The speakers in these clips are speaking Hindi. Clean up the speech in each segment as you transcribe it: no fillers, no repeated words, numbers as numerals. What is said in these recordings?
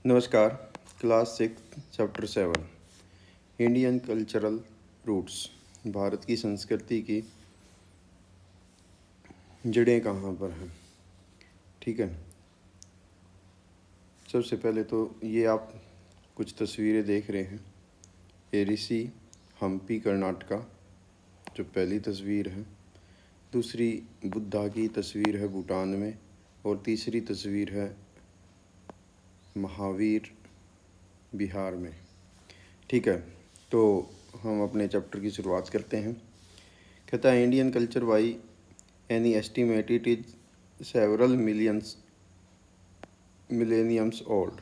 नमस्कार। Class 6 chapter 7 Indian cultural roots. Bharat की संस्कृति की जड़ें कहाँ पर हैं। ठीक है, सबसे पहले तो ये आप कुछ तस्वीरें देख रहे हैं। एरिसी हम्पी कर्नाटका जो पहली तस्वीर है, दूसरी बुद्धा की तस्वीर है भूटान में, और तीसरी तस्वीर है महावीर बिहार में। ठीक है, तो हम अपने चैप्टर की शुरुआत करते हैं। कहता है Indian culture by any estimate it is several millenniums old.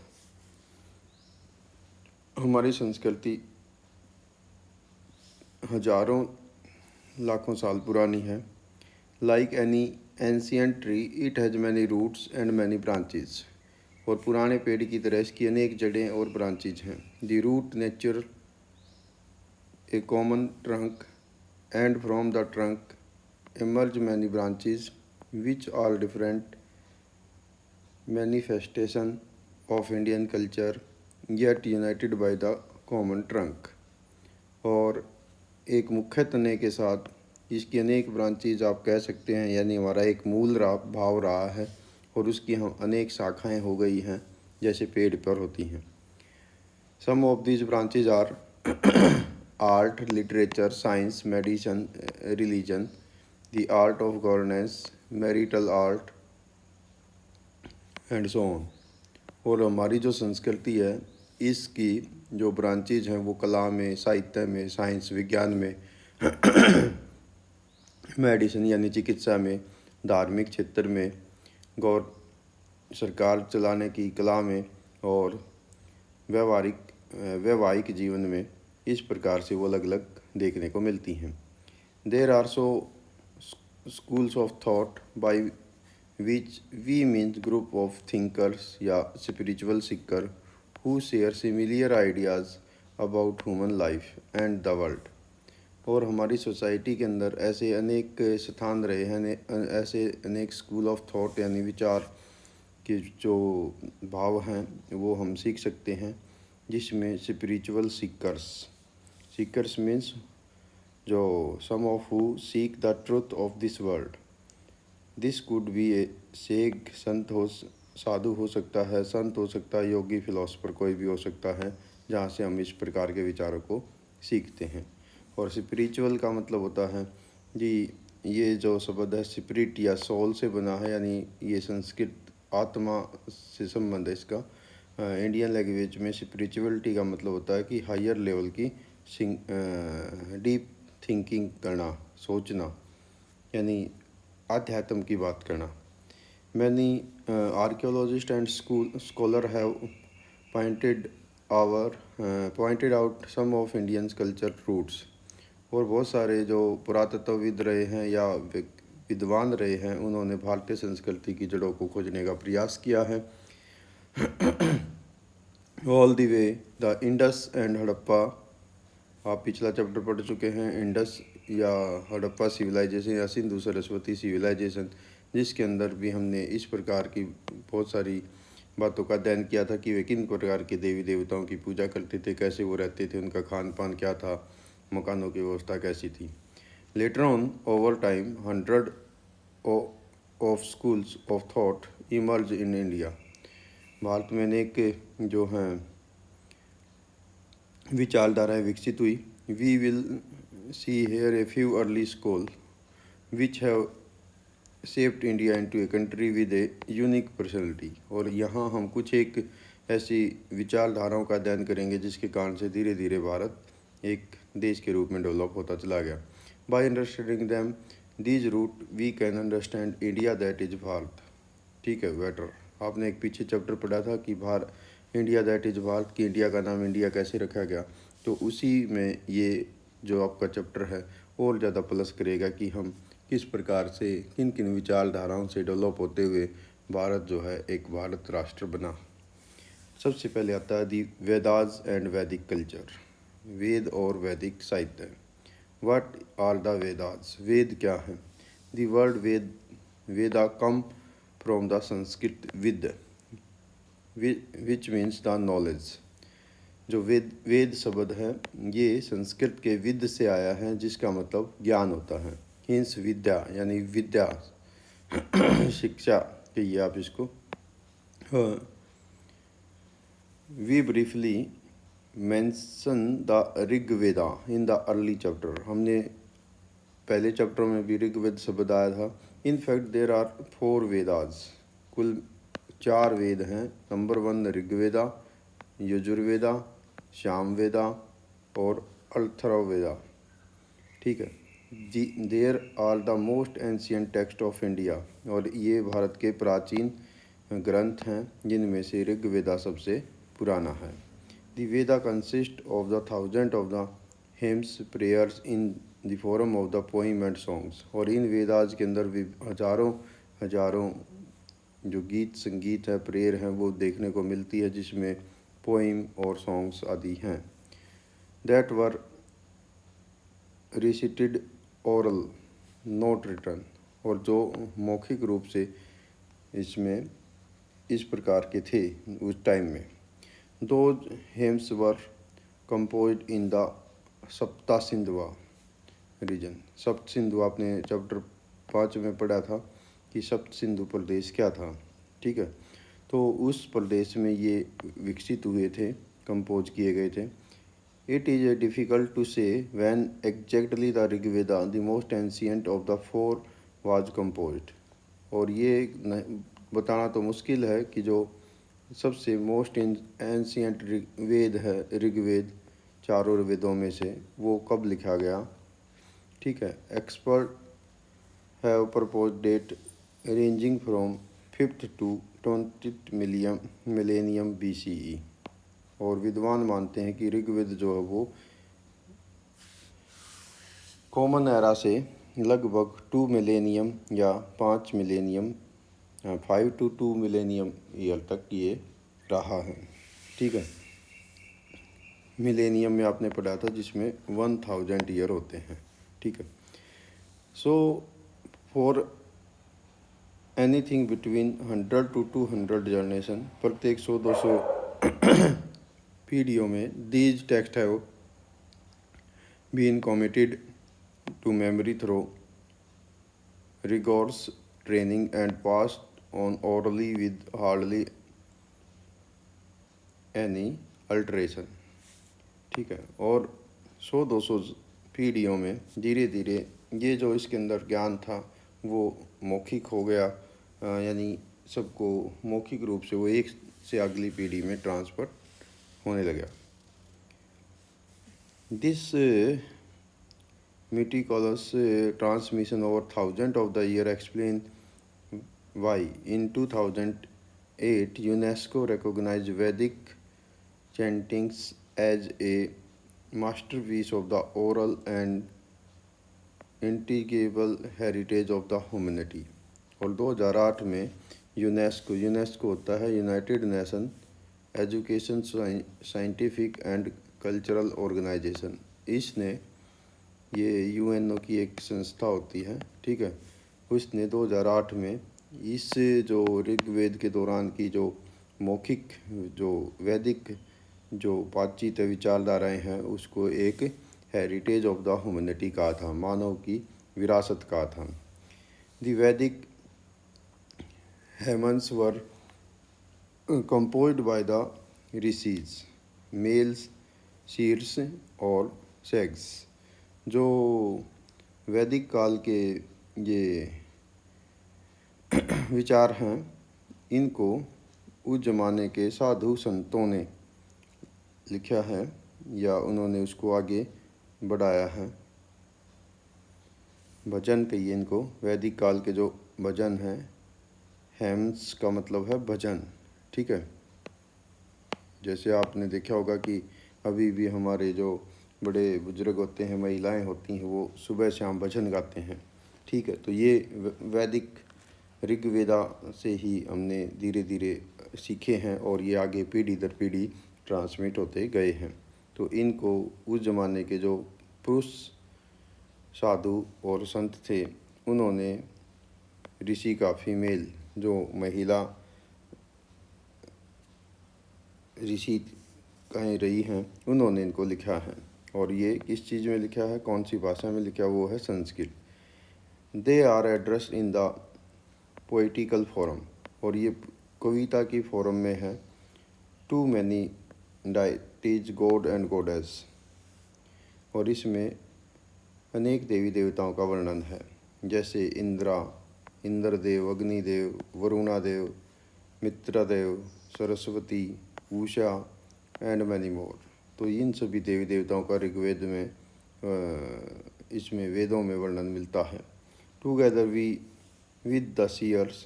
हमारी संस्कृति हजारों लाखों साल पुरानी है। Like any ancient tree it has many roots and many branches. और पुराने पेड़ की तरह इसकी अनेक जड़ें और ब्रांचेज हैं। The root nurture a common trunk and from the trunk emerge many branches which are different manifestation of Indian culture yet united by the common trunk। और एक मुख्य तने के साथ इसकी अनेक ब्रांचेज आप कह सकते हैं, यानी हमारा एक मूल भाव रहा है और उसकी हम अनेक शाखाएं हो गई हैं जैसे पेड़ पर होती हैं। Some of these branches are art, literature, science, medicine, religion, the art of governance, marital art and so on. और हमारी जो संस्कृति है इसकी जो ब्रांचेज हैं वो कला में, साहित्य में, साइंस विज्ञान में, मेडिसिन यानी चिकित्सा में, धार्मिक क्षेत्र में, गौर सरकार चलाने की कला में, और वैवाहिक जीवन में, इस प्रकार से वो अलग अलग देखने को मिलती हैं। There are so schools of thought by which we mean group of thinkers या spiritual seeker who share similar ideas about human life and the world। और हमारी सोसाइटी के अंदर ऐसे अनेक स्थान रहे हैं, ऐसे अनेक स्कूल ऑफ थॉट यानी विचार के जो भाव हैं वो हम सीख सकते हैं, जिसमें स्पिरिचुअल सीकर्स मीन्स जो some of who seek the truth of this world. This could be a sheikh, sadhu हो सकता है, संत हो सकता है, योगी, फिलोसफर, कोई भी हो सकता है, जहाँ से हम इस प्रकार के विचारों को सीखते हैं। और स्पिरिचुअल का मतलब होता है जी, ये जो शब्द है स्पिरिट या सोल से बना है, यानी ये संस्कृत आत्मा से संबंध है इसका। इंडियन लैंग्वेज में स्पिरिचुअलिटी का मतलब होता है कि हायर लेवल की डीप थिंकिंग करना, सोचना, यानी अध्यात्म की बात करना। Many archaeologist and scholar have pointed out some of Indians culture roots. और बहुत सारे जो पुरातत्वविद रहे हैं या विद्वान रहे हैं, उन्होंने भारतीय संस्कृति की जड़ों को खोजने का प्रयास किया है। All the way the Indus and Harappa, आप पिछला चैप्टर पढ़ चुके हैं, इंडस या हड़प्पा सिविलाइजेशन या सिंधु सरस्वती सिविलाइजेशन, जिसके अंदर भी हमने इस प्रकार की बहुत सारी बातों का अध्ययन किया था कि वे किन प्रकार के देवी देवताओं की पूजा करते थे, कैसे वो रहते थे, उनका खान पान क्या था, मकानों की व्यवस्था कैसी थी। Later on over time hundred of schools of thought emerge in India. भारत में अनेक जो हैं विचारधाराएँ विकसित हुई। We will see here a few early school which have shaped India into a country with a unique personality. और यहाँ हम कुछ एक ऐसी विचारधाराओं का अध्ययन करेंगे जिसके कारण से धीरे धीरे भारत एक देश के रूप में डेवलप होता चला गया। By understanding them these root we can understand India that is Bharat. ठीक है, बेटर। आपने एक पीछे चैप्टर पढ़ा था कि इंडिया दैट इज भारत, की इंडिया का नाम इंडिया कैसे रखा गया, तो उसी में ये जो आपका चैप्टर है और ज़्यादा प्लस करेगा कि हम किस प्रकार से किन किन विचारधाराओं से डेवलप होते हुए भारत जो है एक भारत राष्ट्र बना। सबसे पहले आता है the Vedas and Vedic culture, Veda और वैदिक साहित्य। What are the Vedas? Veda क्या है? The word Veda come from the Sanskrit vid, which means the knowledge. जो वेद शब्द है ये संस्कृत के विद से आया है, जिसका मतलब ज्ञान होता है। हिंस विद्या यानी विद्या शिक्षा कहिए आप इसको। We briefly mention the Rigveda in the early chapter. हमने पहले चैप्टर में भी ऋग्वेद शब्द आया था। In fact there are 4 Vedas, कुल 4 वेद हैं। नंबर 1 ऋग्वेदा, यजुर्वेदा, सामवेदा और अथर्ववेदा। ठीक है जी। There are the most ancient text of India, और ये भारत के प्राचीन ग्रंथ हैं, जिनमें से ऋग्वेदा सबसे पुराना है। The Veda consist of the thousand of the hymns prayers in the form of the poem and songs. और इन वेदाज के अंदर भी हजारों हजारों जो गीत संगीत है, प्रेयर हैं, वो देखने को मिलती है, जिसमें पोइम और सॉन्ग्स आदि हैं। That were recited oral not written, और जो मौखिक रूप से इसमें इस प्रकार के थे उस टाइम में। Those hymns were composed in the Sapta Sindhu reason. सप्त सिंधु आपने चैप्टर 5 में पढ़ा था कि सप्त सिंधु प्रदेश क्या था। ठीक है, तो उस प्रदेश में ये विकसित हुए थे, कंपोज किए गए थे। इट इज़ डिफ़िकल्ट टू से when exactly the Rigveda the most ancient of the 4 was composed. और ये बताना तो मुश्किल है कि जो सबसे मोस्ट एंशियंट वेद है ऋग्वेद, चारों वेदों में से, वो कब लिखा गया। ठीक है, expert have propose date ranging from 5th to 20th millennium BCE। और विद्वान मानते हैं कि ऋग्वेद जो है वो कॉमन एरा से लगभग 2 मिलेनियम या 5 मिलेनियम 5 to 2 मिलेनियम ईयर तक ये रहा है। ठीक है, मिलेनियम में आपने पढ़ा था जिसमें 1000 ईयर होते हैं। ठीक है, so for anything between 100 to 200 generation, प्रत्येक 100-200 पीढ़ियों में these text have been committed to memory through rigorous training and passed on orally with hardly any alteration। ठीक है, और 100-200 पीढ़ियों में धीरे धीरे ये जो इसके अंदर ज्ञान था वो मौखिक हो गया, यानी सबको मौखिक रूप से वो एक से अगली पीढ़ी में ट्रांसफर होने लगा। This meticulous transmission over thousands of the year explain why in 2008 UNESCO recognized Vedic chantings as a masterpiece of the oral and intangible heritage of the humanity। और 2008 में यूनेस्को होता है United Nation Education Scientific and Cultural Organisation. इसने ये यूएनओ की एक संस्था होती है। ठीक है, उसने 2008 में इस जो ऋग्वेद के दौरान की जो मौखिक जो वैदिक जो बातचीत विचारधाराएँ हैं उसको एक हेरिटेज ऑफ द ह्यूमैनिटी कहा था, मानव की विरासत कहा था। The Vedic hymns were composed by the rishis males seers और सेक्स। जो वैदिक काल के ये विचार हैं इनको उस ज़माने के साधु संतों ने लिखा है या उन्होंने उसको आगे बढ़ाया है। भजन कहिए इनको, वैदिक काल के जो भजन हैं, हेम्स का मतलब है भजन। ठीक है, जैसे आपने देखा होगा कि अभी भी हमारे जो बड़े बुजुर्ग होते हैं, महिलाएं होती हैं, वो सुबह शाम भजन गाते हैं। ठीक है, तो ये वैदिक ऋग्वेदा से ही हमने धीरे धीरे सीखे हैं और ये आगे पीढ़ी दर पीढ़ी ट्रांसमिट होते गए हैं। तो इनको उस ज़माने के जो पुरुष साधु और संत थे उन्होंने ऋषि का फीमेल जो महिला ऋषि कहीं रही हैं, उन्होंने इनको लिखा है। और ये किस चीज़ में लिखा है, कौन सी भाषा में लिखा, वो है Sanskrit. They are address in the poetical form, और ये कविता की फॉरम में है। To many deities god and goddess, और इसमें अनेक देवी देवताओं का वर्णन है, जैसे Indradev, Agnidev, Varunadev, Mitradev, Saraswati, Usha and many more. तो इन सभी देवी देवताओं का ऋग्वेद में इसमें वेदों में वर्णन मिलता है। Together we with the seers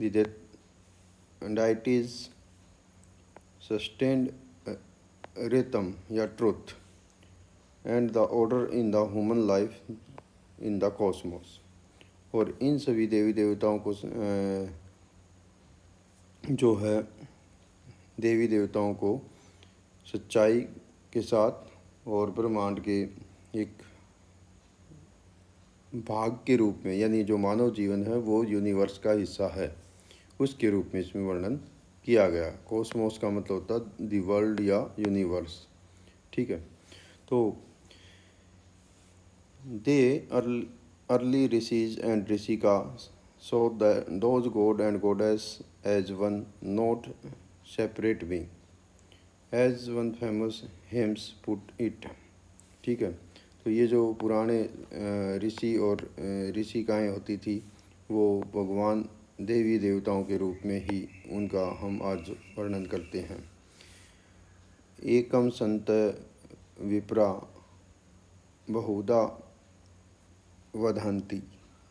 the deities sustained rhythm या truth and the order in the human life in the cosmos. और इन सभी देवी देवताओं को जो है देवी देवताओं को सच्चाई के साथ और ब्रह्मांड के एक भाग के रूप में, यानी जो मानव जीवन है वो यूनिवर्स का हिस्सा है, उसके रूप में इसमें वर्णन किया गया। कॉस्मोस का मतलब होता है दी वर्ल्ड या यूनिवर्स। ठीक है, तो they early rishis and rishika saw those god and goddess as one, not separate being, as one famous hymns put it. ठीक है, तो ये जो पुराने ऋषि और ऋषिकाएँ होती थी, वो भगवान देवी देवताओं के रूप में ही उनका हम आज वर्णन करते हैं। एकम संत विप्रा बहुधा वदंती,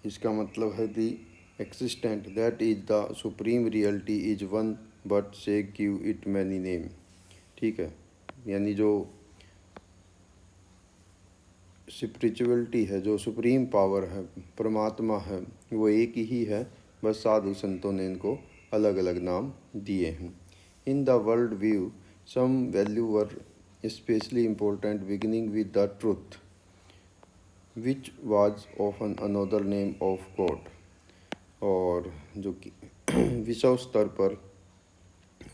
इसका मतलब है the existent that is the supreme reality is one but say give it many name. ठीक है, यानी जो स्पिरिचुअलिटी है, जो सुप्रीम पावर है, परमात्मा है, वो एक ही है, बस साधु संतों ने इनको अलग अलग नाम दिए हैं। In the world view some value were specially important, beginning with the truth which was often another name of God. और जो कि विश्व स्तर पर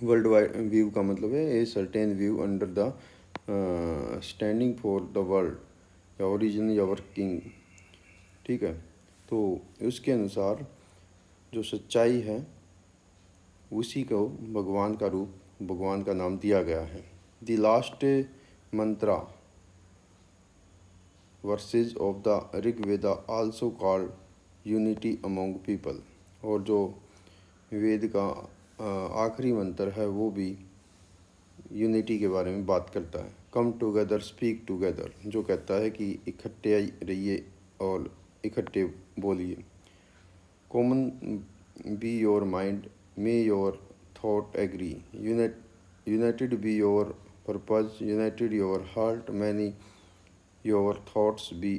वर्ल्ड वाइड व्यू का मतलब है a certain view under the standing for the world या ओरिजिन या वर्किंग। ठीक है, तो उसके अनुसार जो सच्चाई है उसी को भगवान का रूप, भगवान का नाम दिया गया है। The last Mantra versus of the Rigveda also called unity among people, और जो वेद का आखिरी मंत्र है वो भी यूनिटी के बारे में बात करता है। कम टुगेदर स्पीक टुगेदर, जो कहता है कि इकट्ठे रहिए और इकट्ठे बोलिए। Common be your mind, may your thought agree, united be your purpose, united your heart, many your thoughts be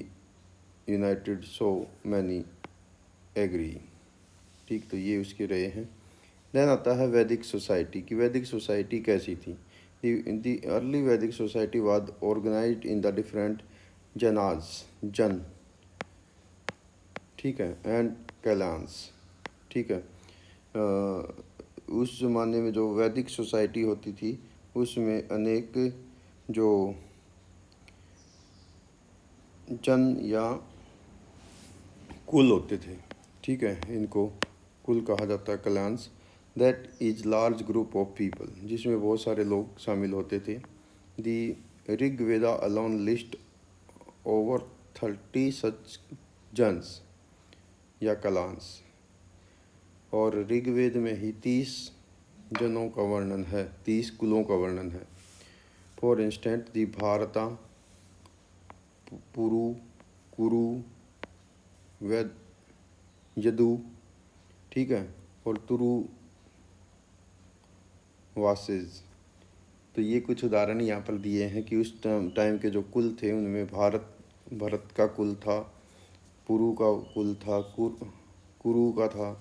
united, so many agree. ठीक, तो ये उसके रहे हैं। देन आता है वैदिक सोसाइटी की। वैदिक सोसाइटी कैसी थी? The early Vedic society was organised in the different jan, ठीक है, एंड कैलान्स। ठीक है, उस ज़माने में जो वैदिक सोसाइटी होती थी उसमें अनेक जो जन या कुल होते थे। ठीक है, इनको कुल कहा जाता है, clans. That is large group of people, जिसमें बहुत सारे लोग शामिल होते थे। दी ऋग्वेदा अलोन लिस्ट ओवर 30 सच जन्स या क्लान्स, और ऋग्वेद में ही 30 जनों का वर्णन है, 30 कुलों का वर्णन है। फॉर इंस्टेंट दी भारता, पुरु, कुरु, वेद, यदु, ठीक है, और तुरु वासेज। तो ये कुछ उदाहरण यहाँ पर दिए हैं कि उस टाइम के जो कुल थे उनमें भरत का कुल था, पुरु का कुल था, कुरु का था,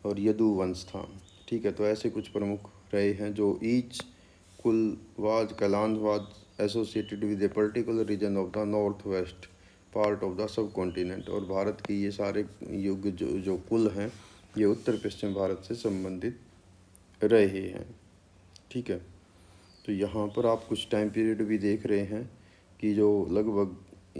और यदु वंश था। ठीक है, तो ऐसे कुछ प्रमुख रहे हैं जो each kul was clan was associated with a particular region of the north west part of the subcontinent. और भारत की ये सारे युग जो कुल हैं ये उत्तर पश्चिम भारत से संबंधित रहे हैं। ठीक है, तो यहाँ पर आप कुछ टाइम पीरियड भी देख रहे हैं कि जो लगभग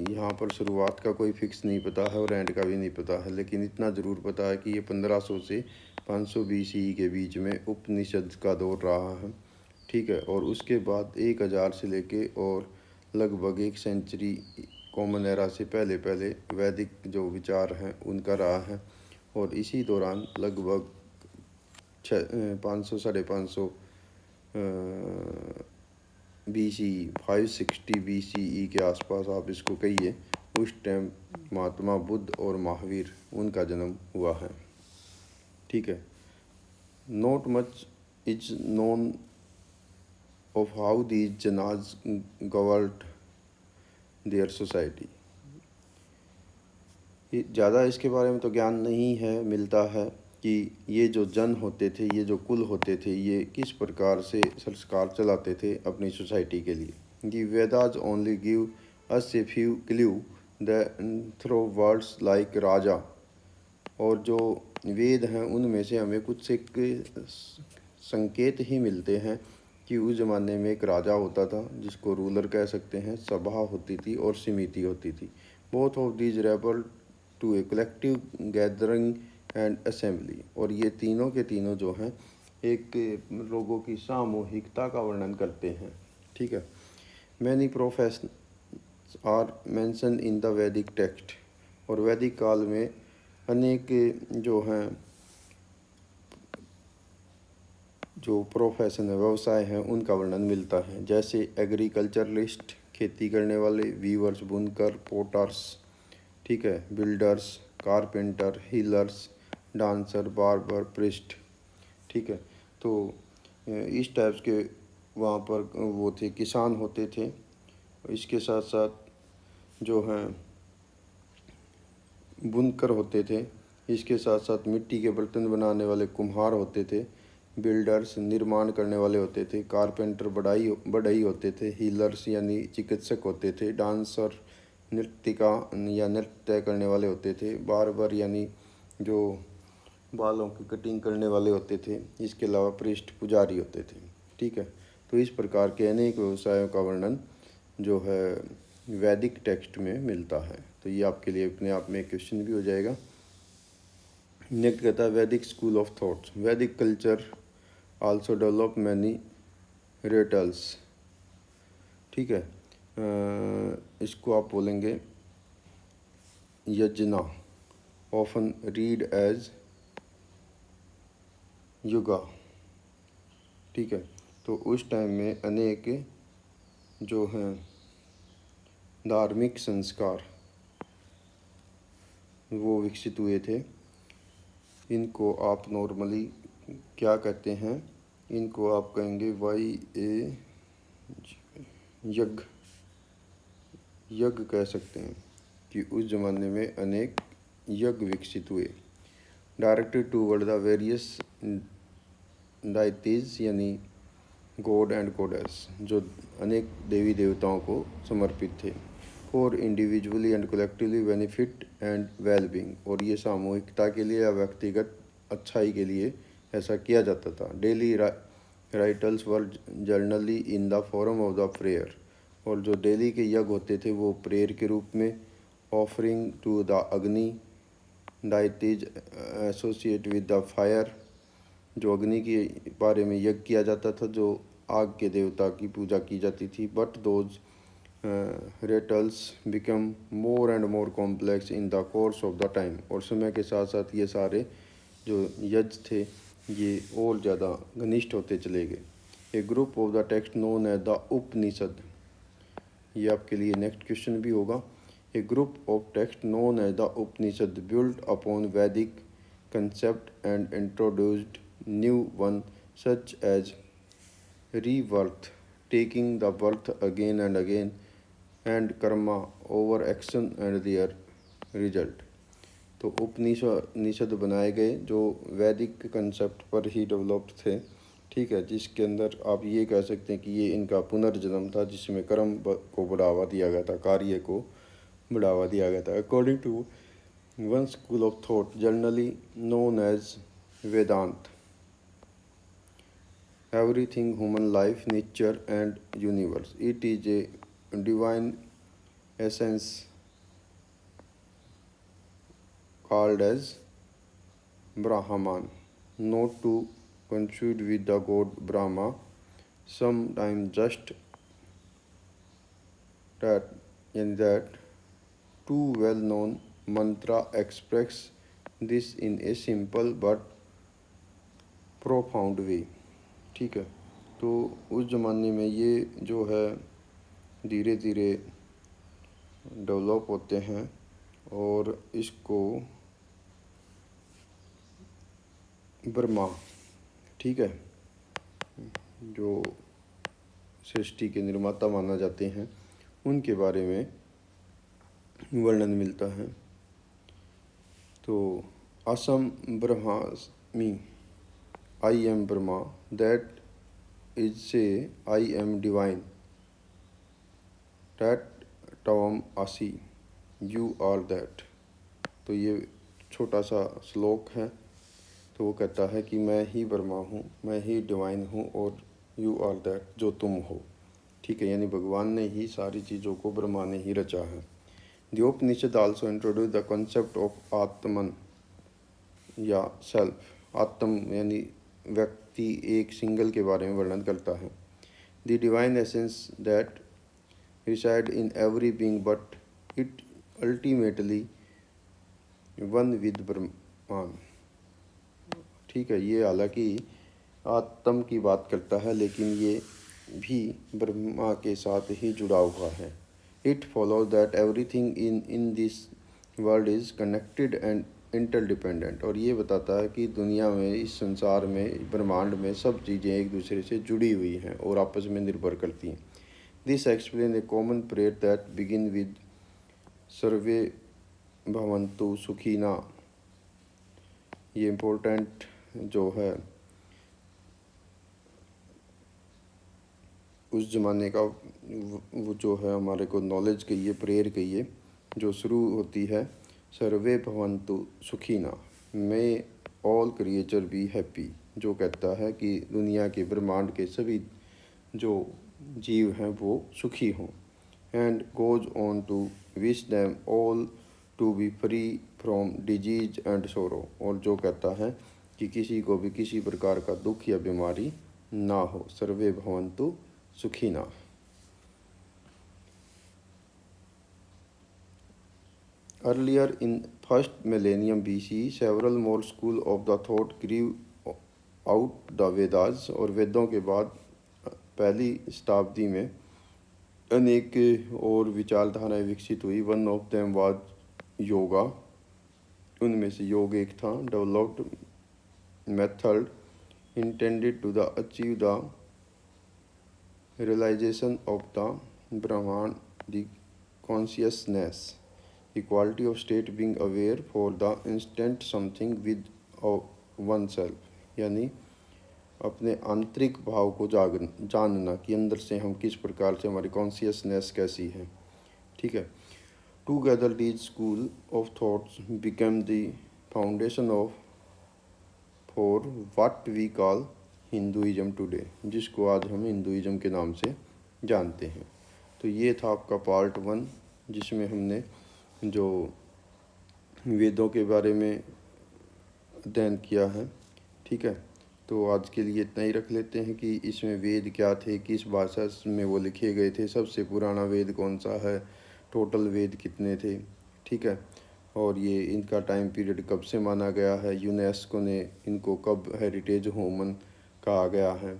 यहाँ पर शुरुआत का कोई फिक्स नहीं पता है और एंड का भी नहीं पता है, लेकिन इतना ज़रूर पता है कि ये 1500 से 500 BCE के बीच में उपनिषद का दौर रहा है। ठीक है, और उसके बाद 1000 से लेके और लगभग 1 सेंचुरी कॉमन एरा से पहले पहले वैदिक जो विचार हैं उनका रहा है। और इसी दौरान लगभग 500 550 BCE 560 BCE के आसपास आप इसको कहिए, उस टाइम महात्मा बुद्ध और महावीर उनका जन्म हुआ है। ठीक है। Not much is known of how these janas governed their society. ज़्यादा इसके बारे में तो ज्ञान नहीं है, मिलता है कि ये जो जन होते थे, ये जो कुल होते थे, ये किस प्रकार से संस्कार चलाते थे अपनी सोसाइटी के लिए। The Vedas only give us a few clue the through words like raja. और जो वेद हैं उनमें से हमें कुछ एक संकेत ही मिलते हैं कि उस ज़माने में एक राजा होता था जिसको रूलर कह सकते हैं, सभा होती थी और समिति होती थी। Both of these refer to a collective gathering and assembly. और ये तीनों के तीनों जो हैं एक लोगों की सामूहिकता का वर्णन करते हैं। ठीक है। Many profession are mention in the Vedic text. और वैदिक काल में अनेक जो हैं जो प्रोफेशन है, व्यवसाय हैं, उनका वर्णन मिलता है। जैसे एग्रीकल्चरलिस्ट खेती करने वाले, वीवर्स बुनकर, पोटर्स, ठीक है, builders, carpenter, healers, dancer, barber, priest. ठीक है। तो इस टाइप्स के वहाँ पर वो थे, किसान होते थे। इसके साथ साथ जो हैं बुनकर होते थे। इसके साथ साथ मिट्टी के बर्तन बनाने वाले कुम्हार होते थे। बिल्डर्स निर्माण करने वाले होते थे। कारपेंटर बढ़ई होते थे। हीलर्स यानी चिकित्सक होते थे। डांसर नृत्यिका या नृत्य करने वाले होते थे। बार्बर यानी जो बालों की कटिंग करने वाले होते थे। इसके अलावा प्रिस्ट पुजारी होते थे। ठीक है। तो इस प्रकार के अनेक व्यवसायों का वर्णन जो है वैदिक टेक्स्ट में मिलता है। तो ये आपके लिए अपने आप में एक क्वेश्चन भी हो जाएगा। नेक्स्ट कहता है वैदिक स्कूल ऑफ थॉट्स। वैदिक कल्चर आल्सो डेवलप मैनी रिटल्स। ठीक है। इसको आप बोलेंगे यजना, ऑफन रीड एज युगा। ठीक है। तो उस टाइम में अनेक जो हैं धार्मिक संस्कार वो विकसित हुए थे। इनको आप नॉर्मली क्या कहते हैं, इनको आप कहेंगे यज्ञ कह सकते हैं कि उस ज़माने में अनेक यज्ञ विकसित हुए। Directed toward the various deities यानी गॉड एंड गॉडेस, जो अनेक देवी देवताओं को समर्पित थे। For individually and collectively benefit and wellbeing. और ये सामूहिकता के लिए या व्यक्तिगत अच्छाई के लिए ऐसा किया जाता था। Daily rituals were generally in the form of the prayer. और जो डेली के यज्ञ होते थे वो प्रेयर के रूप में। ऑफरिंग टू द अग्नि deities associate with the fire. जो अग्नि के बारे में यज्ञ किया जाता था, जो आग के देवता की पूजा की जाती थी। But those rituals become more and more complex in the course of the time. और समय के साथ साथ ये सारे जो यज्ञ थे ये और ज़्यादा घनिष्ठ होते चले गए। A group of the text known as the Upanishad. ये आपके लिए नेक्स्ट क्वेश्चन भी होगा। A group of text known as the Upanishad build upon Vedic concept and introduced new one such as rebirth, taking the birth again and again, and karma over action and their result। तो उपनिषद बनाए गए जो वैदिक कंसेप्ट पर ही डेवलप्ड थे। ठीक है। जिसके अंदर आप ये कह सकते हैं कि ये इनका पुनर्जन्म था, जिसमें कर्म को बढ़ावा दिया गया था, कार्य को बढ़ावा दिया गया था। According to one school of thought generally known as Vedanta, everything human life, nature, and universe. It is a divine essence called as Brahman, not to confuse with the god Brahma. Sometimes just that in that two well-known mantra express this in a simple but profound way. ठीक है, तो उस ज़माने में ये जो है धीरे धीरे डेवलप होते हैं और इसको ब्रह्मा, ठीक है, जो सृष्टि के निर्माता माना जाते हैं, उनके बारे में वर्णन मिलता है। तो असम ब्रह्मास्मि, I am Brahma, that is से आई एम डिवाइन, दैट टवम आसी, यू आर दैट। तो ये छोटा सा श्लोक है। तो वो कहता है कि मैं ही ब्रह्मा हूँ, मैं ही डिवाइन हूँ और यू आर दैट, जो तुम हो। ठीक है, यानी भगवान ने ही सारी चीज़ों को, ब्रह्मा ने ही रचा है। The Upanishad also introduce the concept of आत्मन या सेल्फ। आत्म यानी व्यक्ति, एक सिंगल के बारे में वर्णन करता है। The divine essence that reside in every being but it ultimately one with Brahman. ठीक है, ये हालांकि आत्म की बात करता है, लेकिन ये भी ब्रह्मा के साथ ही जुड़ा हुआ है। It follows that everything in this world is connected and interdependent. और ये बताता है कि दुनिया में, इस संसार में, ब्रह्मांड में सब चीज़ें एक दूसरे से जुड़ी हुई हैं और आपस में निर्भर करती हैं। This explain a common prayer that begin with सर्वे भवन्तु सुखिना। ये इम्पोर्टेंट जो है उस ज़माने का, वो जो है हमारे को नॉलेज कहिए, प्रेयर कहिए, जो शुरू होती है सर्वे भवन्तु सुखिना, मे ऑल क्रिएचर बी हैप्पी। जो कहता है कि दुनिया के, ब्रह्मांड के सभी जो जीव हैं वो सुखी हों। And goes on to wish them all to be free from disease and sorrow. और जो कहता है कि किसी को भी किसी प्रकार का दुख या बीमारी ना हो। सर्वे भवन्तु सुखिना। Earlier in first millennium BC, several more school of the thought grew out the Vedas। और वेदों के बाद पहली शताब्दी में अनेक और विचारधाराएं विकसित हुई। One of them was yoga. उनमें से योग एक था। Developed method intended to achieve the realization of the Brahman, the consciousness, the quality of state being aware for the instant something with oneself। यानी अपने आंतरिक भाव को जानना कि अंदर से हम किस प्रकार से, हमारी कॉन्शियसनेस कैसी है। ठीक है, together these school of thoughts become the foundation of for what we call Hinduism today, जिसको आज हम हिंदुइज्म के नाम से जानते हैं। तो ये था आपका पार्ट 1, जिसमें हमने जो वेदों के बारे में अध्ययन किया है। ठीक है, तो आज के लिए इतना ही रख लेते हैं कि इसमें वेद क्या थे, किस भाषा में वो लिखे गए थे, सबसे पुराना वेद कौन सा है, टोटल वेद कितने थे। ठीक है, और ये इनका टाइम पीरियड कब से माना गया है, यूनेस्को ने इनको कब हेरिटेज ह्यूमन कहा गया है।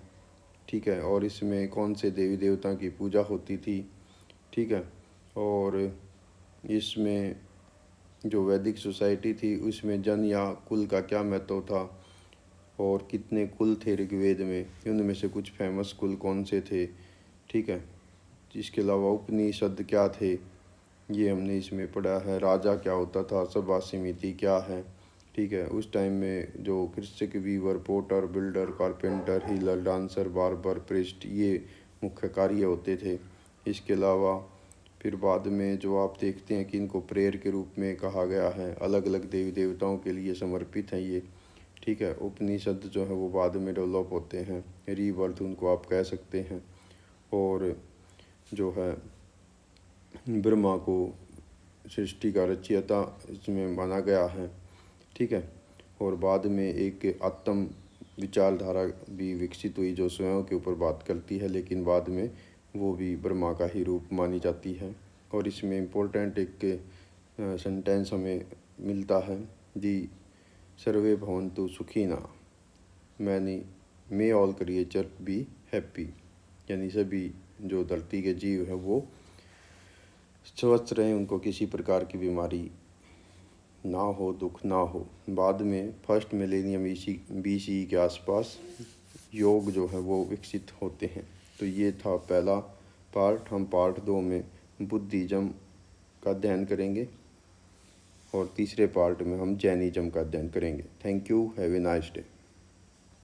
ठीक है, और इसमें कौन से देवी देवता की पूजा होती थी। ठीक है, और इसमें जो वैदिक सोसाइटी थी उसमें जन या कुल का क्या महत्व था, और कितने कुल थे ऋग्वेद में, उनमें से कुछ फेमस कुल कौन से थे। ठीक है, इसके अलावा उपनिषद क्या थे, ये हमने इसमें पढ़ा है। राजा क्या होता था, सभा समिति क्या है। ठीक है, उस टाइम में जो कृषक, weaver, potter, builder, carpenter, healer, dancer, barber, priest, ये मुख्य कार्य होते थे। इसके अलावा फिर बाद में जो आप देखते हैं कि इनको प्रेयर के रूप में कहा गया है, अलग अलग देवी देवताओं के लिए समर्पित हैं ये। ठीक है। उपनिषद जो है वो बाद में डेवलप होते हैं, रीबर्थ उनको आप कह सकते हैं। और जो है ब्रह्मा को सृष्टि का रचयिता इसमें माना गया है, ठीक है। और बाद में एक आत्म विचारधारा भी विकसित हुई जो स्वयं के ऊपर बात करती है, लेकिन बाद में वो भी ब्रह्मा का ही रूप मानी जाती है। और इसमें इम्पोर्टेंट एक सेंटेंस हमें मिलता है, दी सर्वे भवन्तु सुखिना, many may all creature be happy, यानी सभी जो धरती के जीव हैं वो स्वस्थ रहें, उनको किसी प्रकार की बीमारी ना हो, दुख ना हो। बाद में फर्स्ट मिलेनियम BCE के आसपास योग जो है वो विकसित होते हैं। तो ये था पहला पार्ट। हम पार्ट 2 में बुद्धिज़्म का अध्ययन करेंगे और तीसरे पार्ट में हम जैनिज़्म का अध्ययन करेंगे। Thank you, have a nice day.